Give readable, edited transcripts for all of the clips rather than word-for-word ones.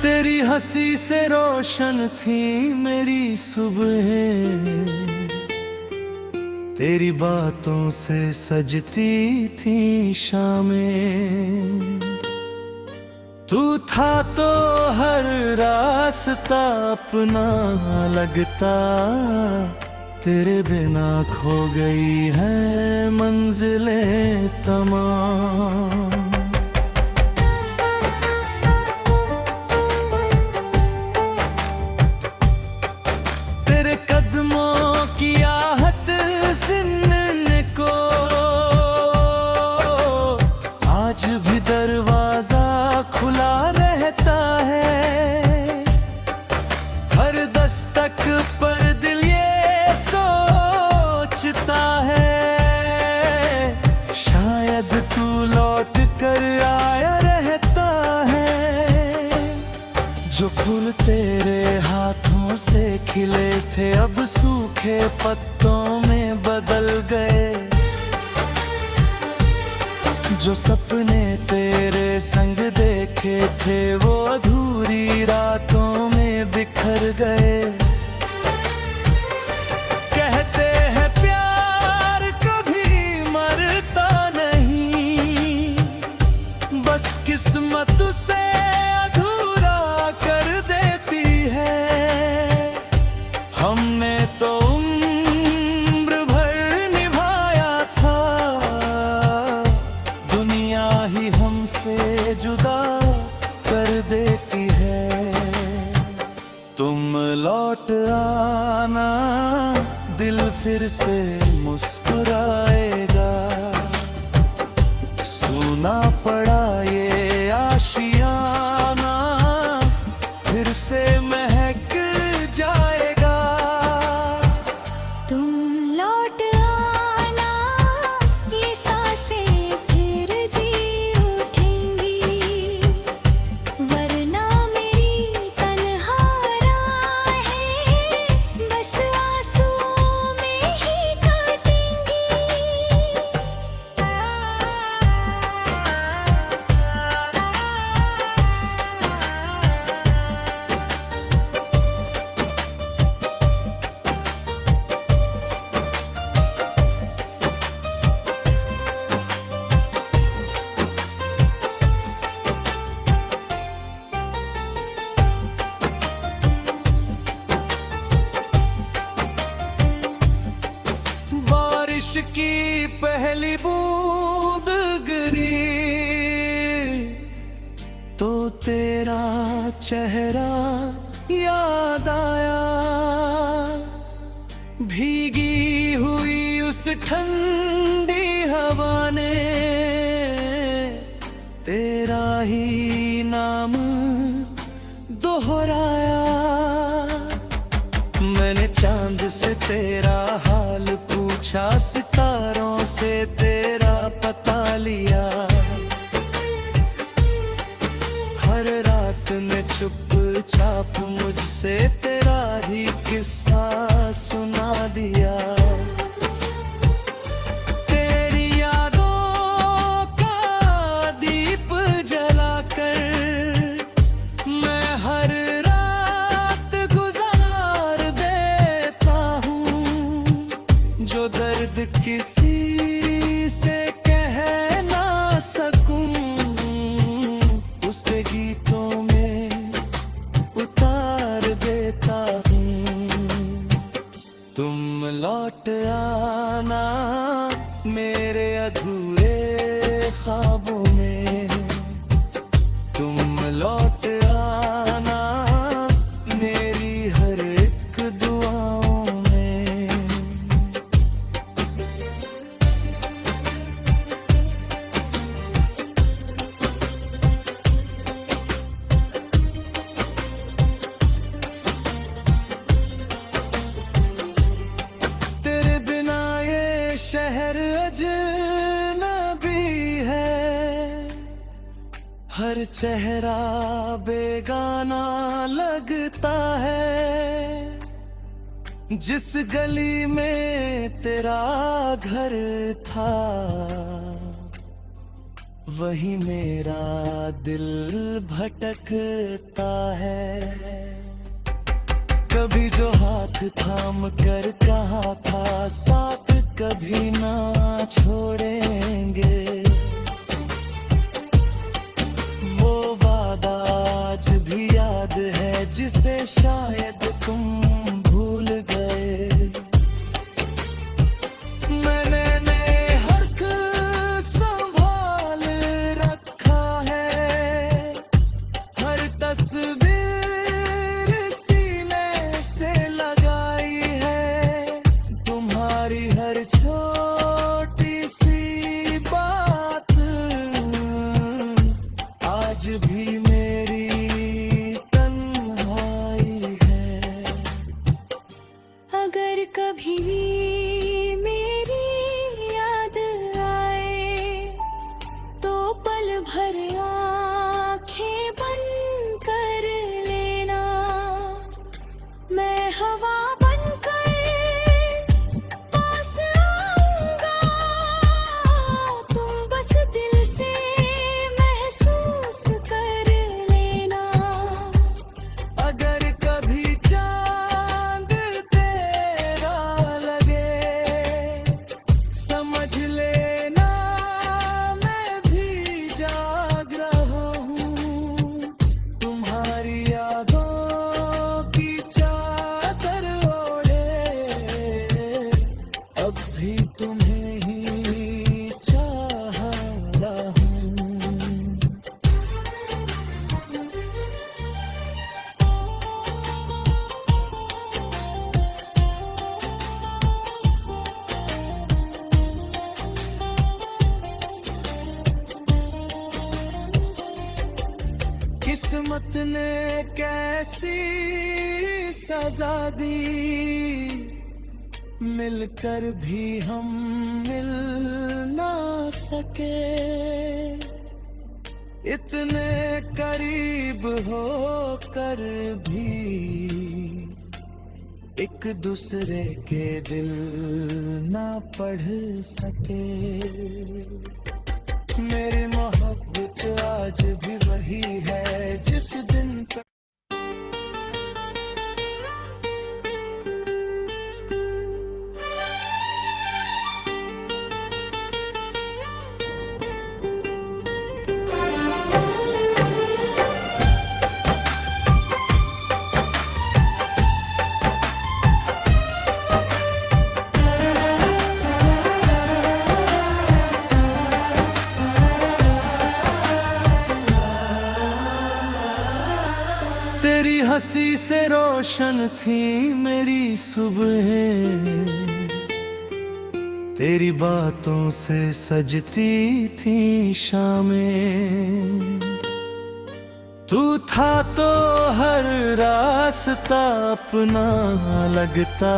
तेरी हंसी से रोशन थी मेरी सुबहें, तेरी बातों से सजती थी शामें। तू था तो हर रास्ता अपना लगता, तेरे बिना खो गई है मंजिलें तमाम। तेरे कदमों की आहट सुनने को आज भी दरवाजा खुला रहता है। हर दस्तक पर दिल ये सोचता है, शायद तू लौट कर आया रहता है। जो फूल तेरे हाथों से खिले थे अब सूखे पत्तों में बदल गए। जो सपने तेरे संग देखे थे वो अधूरी रातों में बिखर गए। कहते हैं प्यार कभी मरता नहीं, बस किस्मत उसे अधूरा कर देती है। हमने तो उम्र भर निभाया था, दुनिया ही हमसे जुदा कर देती है। तुम लौट आना, दिल फिर से मुस्कुराएगा। सुना पड़ा ये आशियाना, फिर से महक जाएगा। तुम लौट आना, ये सांसें फिर जी उठेंगी, वरना मेरी तन्हा राहें बस आंसुओं में ही काटेंगी। बारिश की पहली बूंद गिरी तो तेरा चेहरा याद आया। भीगी हुई उस ठंडी हवा ने तेरा ही नाम दोहराया। मैंने चांद से तेरा हाल पूछा, सितारों से तेरा पता लिया। हर रात ने चुपचाप मुझसे तेरा ही किस्सा सुना दिया। तेरी यादों का दीप जलाकर मैं हर रात गुजार देता हूँ। जो दर्द किसी से कह ना सकूं, उसे गीतों में उतार देता हूँ। तुम लौट आना मेरे अधूरे ख्वाबों में। तुम लौट आना मेरी हर एक दुआओं में। तेरे बिना ये शहर अजनबी है, हर चेहरा बेगाना लगता है। जिस गली में तेरा घर था वही मेरा दिल भटकता है। कभी जो हाथ थाम कर कहा था साथ कभी ना छोड़ेंगे, वो वादा आज भी याद है जिसे शायद तुम भूल गए। मैंने हक संभाल रखा है, हर तस्वीर सीने से लगाई है, तुम्हारी हर छोटी सी बात आज भी मेरी तन्हाई है। अगर कभी मेरी याद आए तो पल भर आंखें बंद कर लेना, मैं हवा बनकर पास आऊंगा, तुम बस दिल से महसूस कर लेना। अगर कभी चांद तेरा लगे समझ लेना मैं भी जाग रहा हूँ, तुम्हारी यादों की चादर ओढ़े अब भी तुम्हें ही चाह रहा हूँ। किस्मत ने कैसी सजा दी, मिलकर भी हम मिल ना सके, इतने करीब होकर भी एक दूसरे के दिल ना पढ़ सके। मेरी मोहब्बत आज भी वही है जिस दिन पे तेरी हंसी से रोशन थी मेरी सुबहें, तेरी बातों से सजती थी शामें, तू था तो हर रास्ता अपना लगता,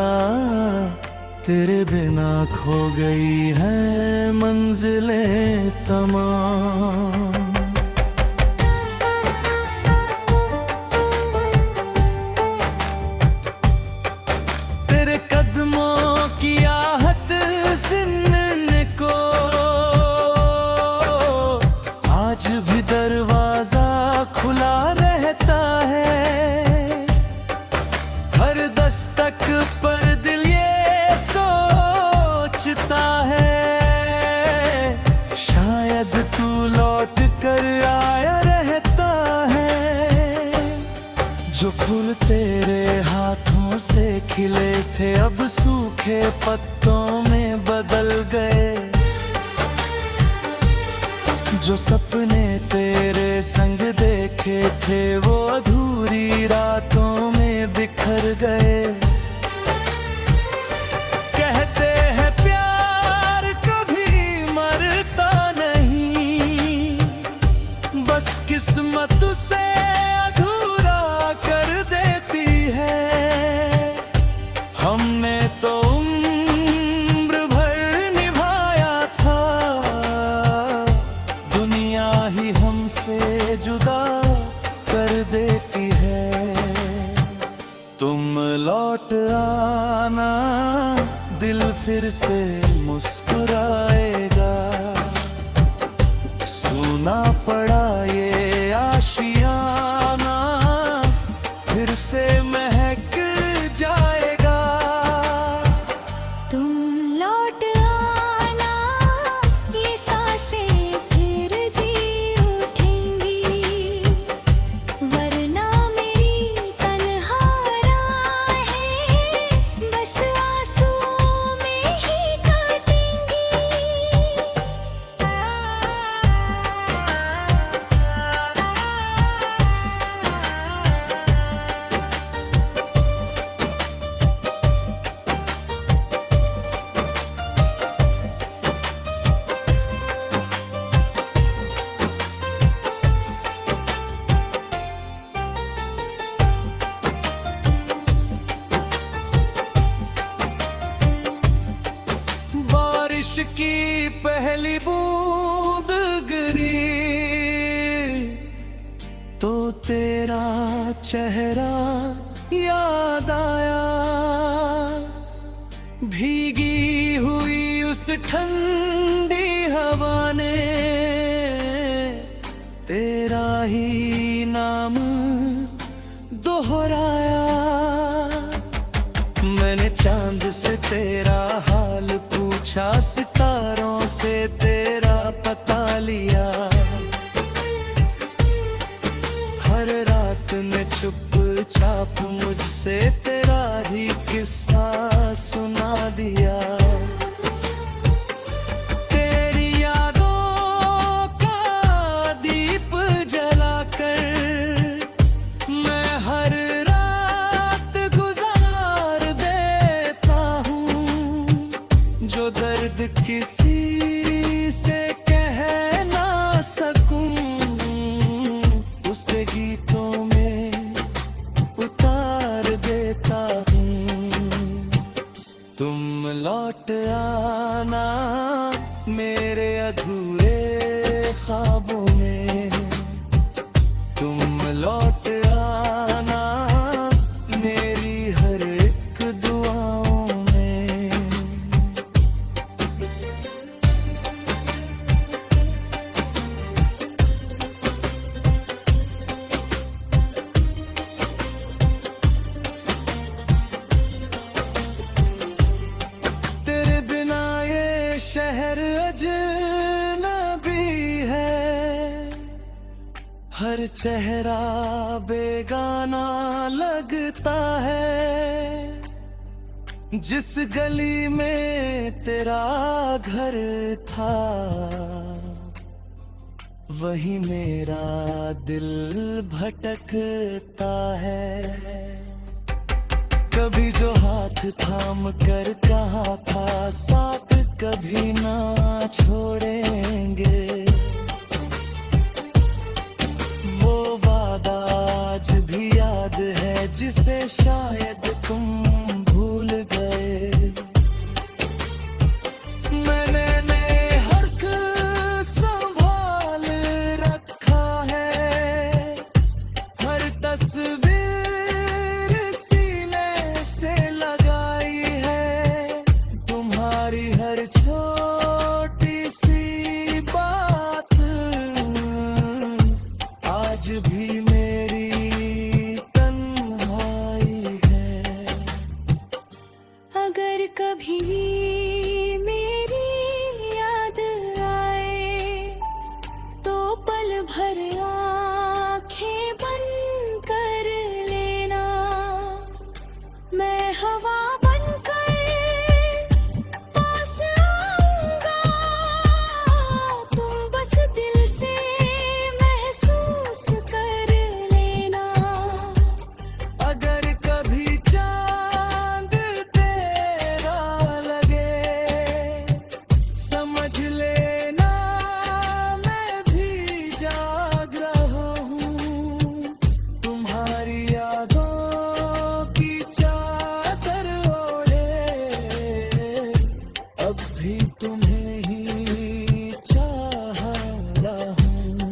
तेरे बिना खो गई है मंजिलें तमाम। आज भी दरवाजा खुला रहता है, हर दस्तक पर दिल ये सोचता है, शायद तू लौट कर आया रहता है। जो फूल तेरे हाथों से खिले थे अब सूखे पत्तों में बदल गए, जो सपने तेरे संग देखे थे वो अधूरी रातों में बिखर गए। कहते हैं प्यार कभी मरता नहीं, बस किस्मत उसे अधूरा कर देती है। हमने तो उम्र भर निभाया था, दुनिया ही हमसे जुदा कर देती है। तुम लौट आना, दिल फिर से मुस्कुराएगा। की पहली बूंद गिरी तो तेरा चेहरा याद आया। भीगी हुई उस ठंडी हवा ने तेरा ही नाम दोहराया। मैंने चांद से तेरा हाल पूछा, सितारों से तेरा पता लिया। हर रात में चुपचाप मुझसे तेरा ही किस्सा सुना दिया। तेरी यादों का दीप जलाकर मैं हर रात गुजार देता हूँ। जो दर्द किसी से कह ना सकूं उसे गीतों में उतार देता हूँ। तुम लौट आना मेरे अधूरे ख्वाबों में, तुम लौट आना मेरी हर एक दुआओं में। तेरे बिना ये शहर अजनबी है, हर चेहरा बेगाना लगता है। जिस गली में तेरा घर था वही मेरा दिल भटकता है। कभी जो हाथ थाम कर कहा था साथ कभी ना छोड़ेंगे, वो वादा आज भी याद है जिसे शायद तुम भूल गए। मैंने हक संभाल रखा है, हर तस्वीर सीने से लगाई है। तुम्हारी हर छोटी सी बात आज भी मेरी तन्हाई है। अगर कभी मेरी याद आए तो पल भर आंखें बंद कर लेना। मैं हवा बनकर पास आऊंगा, तुम बस दिल से महसूस कर लेना। अगर कभी चांद तेरा लगे समझ लेना मैं भी जाग रहा हूँ। तुम्हारी यादों की चादर ओढ़े अब भी तुम्हें ही चाह रहा हूँ।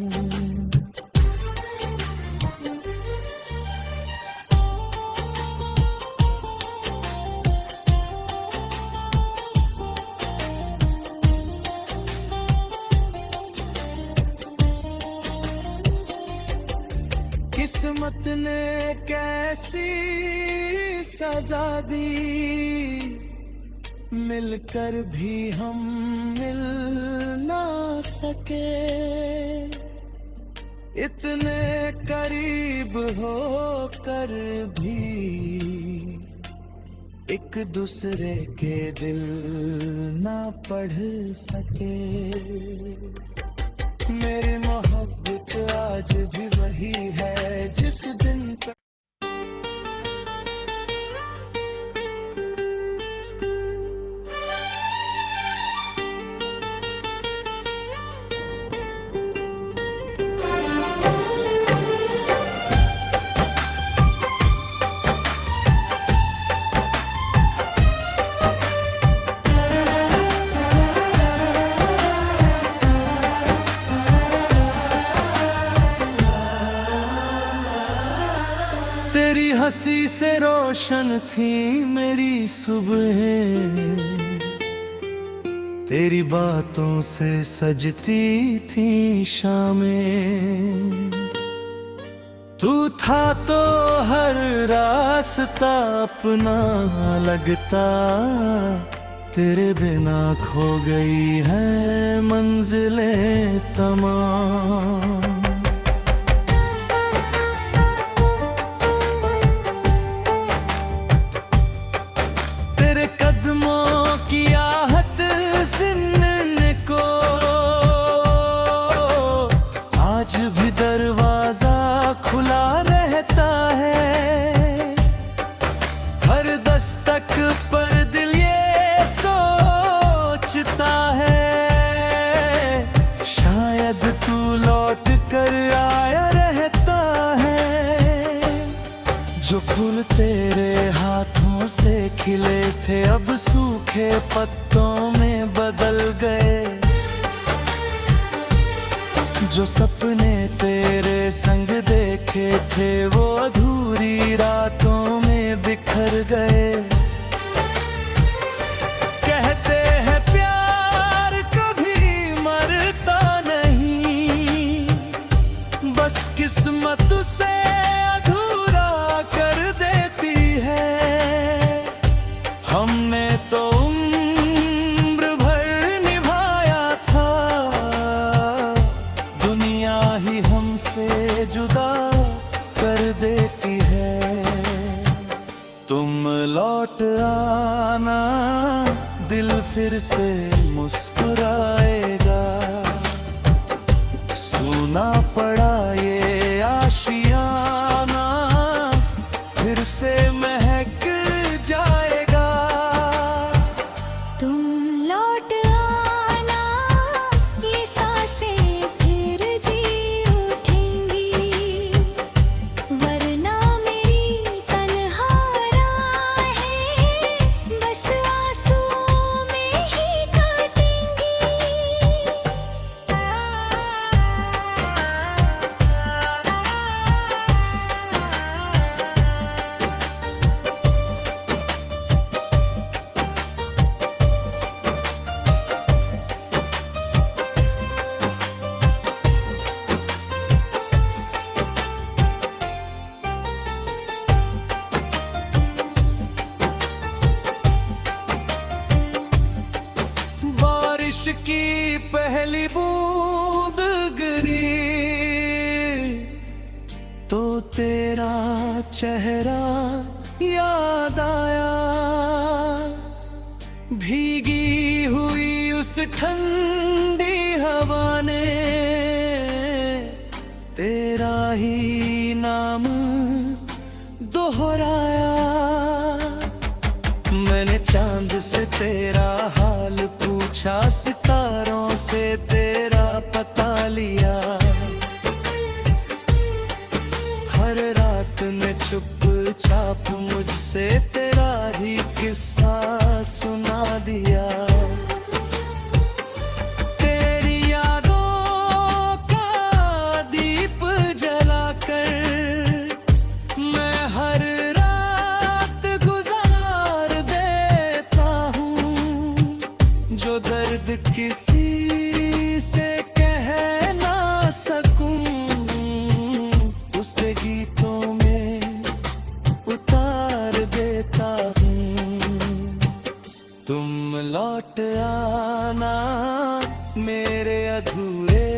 किस्मत ने कैसी सजा दी, मिलकर भी हम मिल ना सके। इतने करीब होकर भी एक दूसरे के दिल ना पढ़ सके। मेरी मोहब्बत आज भी वही है जिस दिन पर तेरी हंसी से रोशन थी मेरी सुबहें, तेरी बातों से सजती थी शामें। तू था तो हर रास्ता अपना लगता, तेरे बिना खो गई है मंजिलें तमाम। तेरे कदमों की आहट सुनने को आज भी दरवाजा खुला रहता है। हर दस्तक पर दिल ये सोचता है, शायद तू लौट कर आया रहता है। जो फूल तेरे हाथों से खिले थे अब सूखे पत्तों में बदल गए। जो सपने तेरे संग देखे थे वो अधूरी रातों में बिखर गए। कहते हैं प्यार कभी मरता नहीं, बस किस्मत से अधूरा कर देती है। हमने तो उम्र भर निभाया था, दुनिया ही हमसे जुदा कर देती है। तुम लौट आना, दिल फिर से मुस्कुराएगा। सुना पड़ा ये आशियाना, फिर से महक जाएगा। तुम लौट आना, ये सांसें फिर जी उठेंगी, वरना मेरी तन्हा राहें बस आंसुओं में ही काटेंगी। बारिश की पहली बूंद गिरी तो तेरा चेहरा याद आया। भीगी हुई उस ठंडी हवा ने तेरा ही नाम दोहराया। मैंने चांद से तेरा हाल पूछा, सितारों से तेरा पता लिया। हर रात में चुपचाप मुझसे तेरा ही किस्सा सुना दिया। तेरी यादों का दीप जलाकर मैं हर रात गुजार देता हूँ। जो दर्द किसी से कह ना सकूं, उसे गीतों में उतार देता हूँ। तुम लौट आना मेरे अधूरे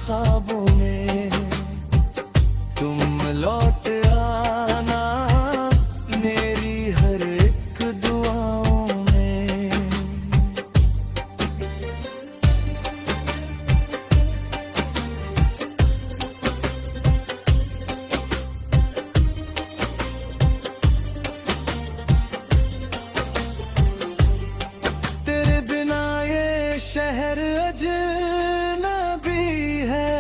ख्वाबों में। तुम लौट आना मेरी हर एक दुआओं में। तेरे बिना ये शहर अजनबी है,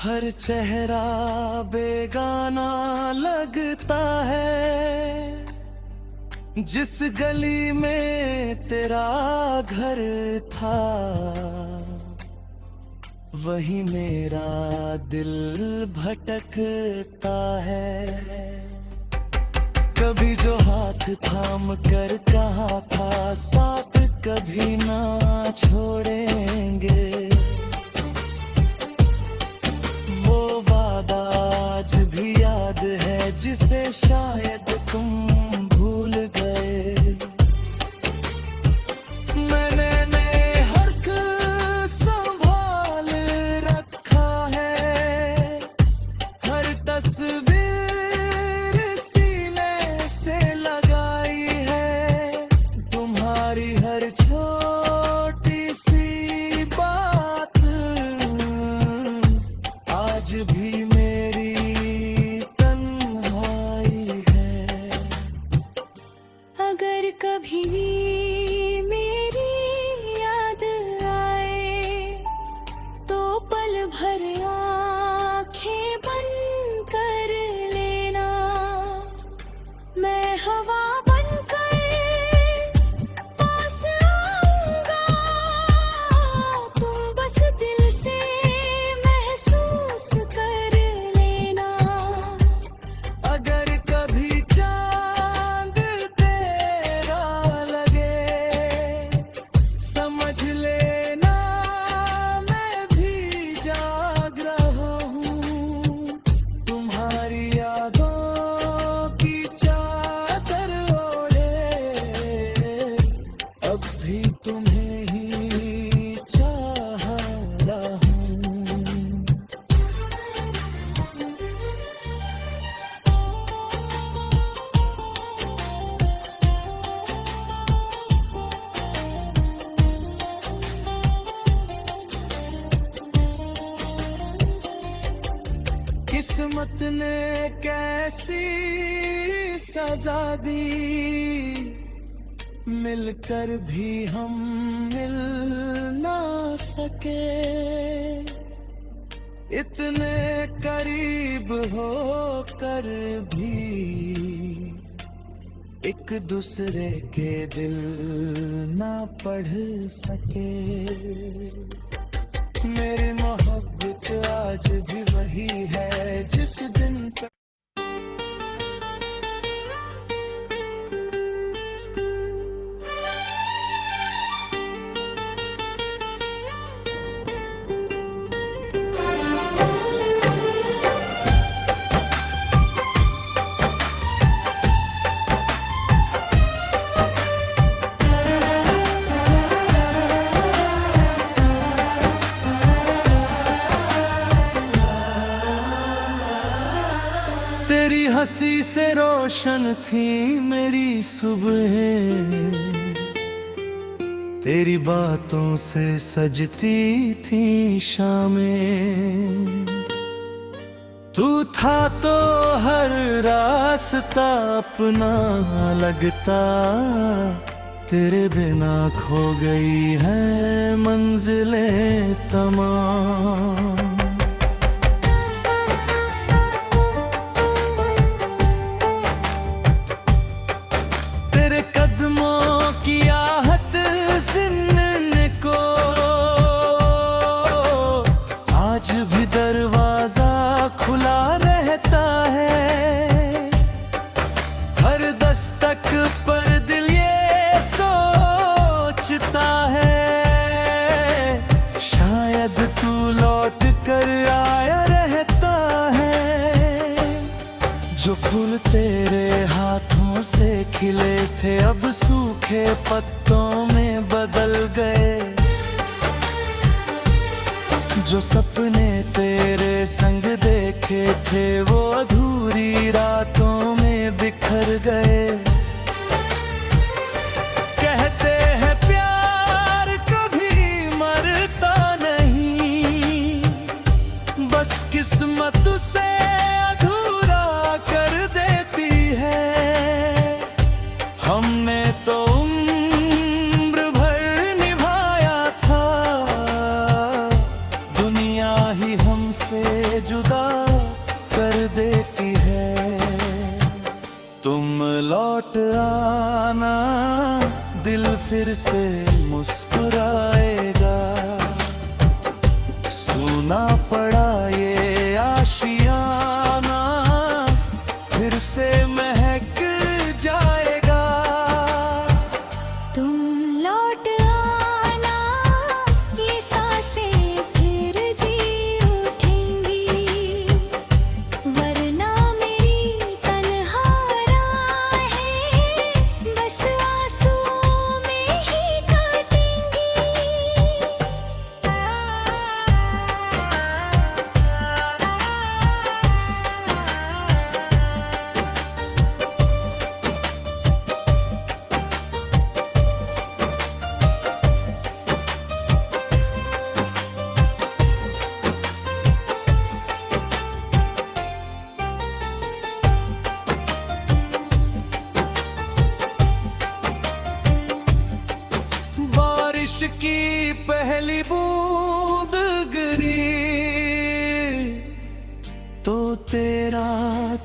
हर चेहरा बेगाना लगता है। जिस गली में तेरा घर था वही मेरा दिल भटकता है। कभी जो हाथ थाम कर कहा था साथ कभी ना छोड़ेंगे, वो वादा आज भी याद है जिसे शायद तुम भूल गए। मैंने हक संभाल रखा है, हर तस्वीर सीने से लगाई है, तुम्हारी हर छोटी सी बात आज भी मेरी तन्हाई है। अगर कभी मेरी याद आए तो पल भर आंखें बंद कर लेना, मैं हवा बनकर पास आऊंगा, तुम बस दिल से महसूस कर लेना। अगर कभी चांद तेरा लगे समझ लेना मैं भी जाग रहा हूँ, तुम्हारी यादों की चादर ओढ़े अब भी तुम्हें ही चाह रहा हूँ। किस्मत ने कैसी सजा दी, मिलकर भी हम मिल ना सके, इतने करीब होकर भी एक दूसरे के दिल ना पढ़ सके। मेरी मोहब्बत आज भी वही है जिस दिन पे तेरी हंसी से रोशन थी मेरी सुबहें, तेरी बातों से सजती थी शामें, तू था तो हर रास्ता अपना लगता, तेरे बिना खो गई है मंजिलें तमाम। आज भी दरवाजा खुला रहता है, हर दस्तक पर दिल ये सोचता है, शायद तू लौट कर आया रहता है। जो फूल तेरे हाथों से खिले थे अब सूखे पत्तों में बदल गए, जो सपने तेरे संग देखे थे वो अधूरी रातों में बिखर गए। कहते हैं प्यार कभी मरता नहीं, बस किस्मत उसे अधूरा कर देती है। हमने तो उम्र भर निभाया था, दुनिया ही हमसे जुदा कर देती है। तुम लौट आना, दिल फिर से मुस्कुराएगा। की पहली बूंद गिरी तो तेरा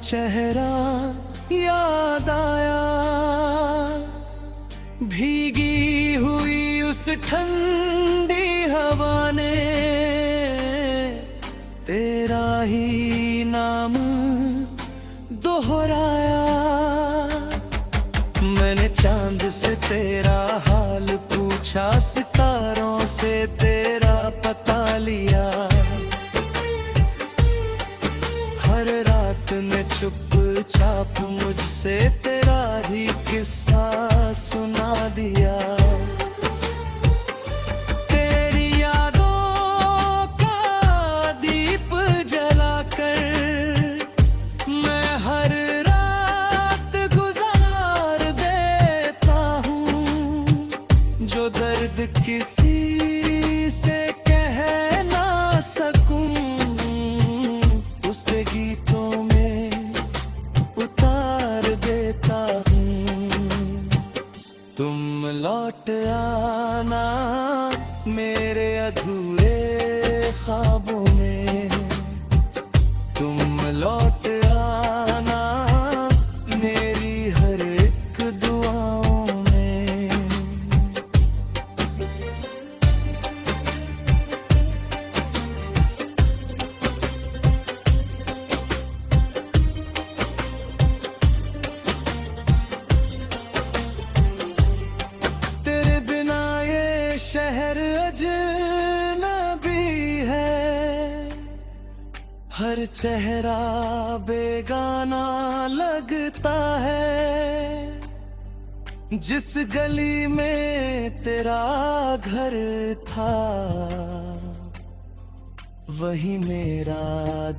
चेहरा याद आया। भीगी हुई उस ठंडी हवा ने तेरा ही नाम दोहराया। मैंने चांद से तेरा हाल पूछा, सितारों से तेरा पता लिया। हर रात ने चुपचाप मुझसे तेरा ही किस्सा सुना दिया। तेरी यादों का दीप जलाकर मैं हर रात गुजार देता हूँ। जो दर्द किसी से कह ना सकूं उसे गीतों में उतार देता हूँ। तुम लौट आना मेरे अधूरे ख्वाबों में। तुम लौट आना मेरी हर एक दुआओं में। तेरे बिना ये शहर अजनबी है। हर चेहरा बेगाना लगता है। जिस गली में तेरा घर था वही मेरा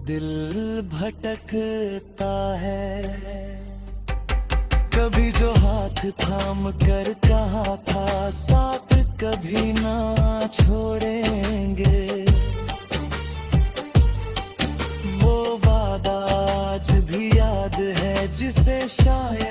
दिल भटकता है। कभी जो हाथ थाम कर कहा था साथ कभी ना छोड़ेंगे, वो वादा आज भी याद है जिसे शायद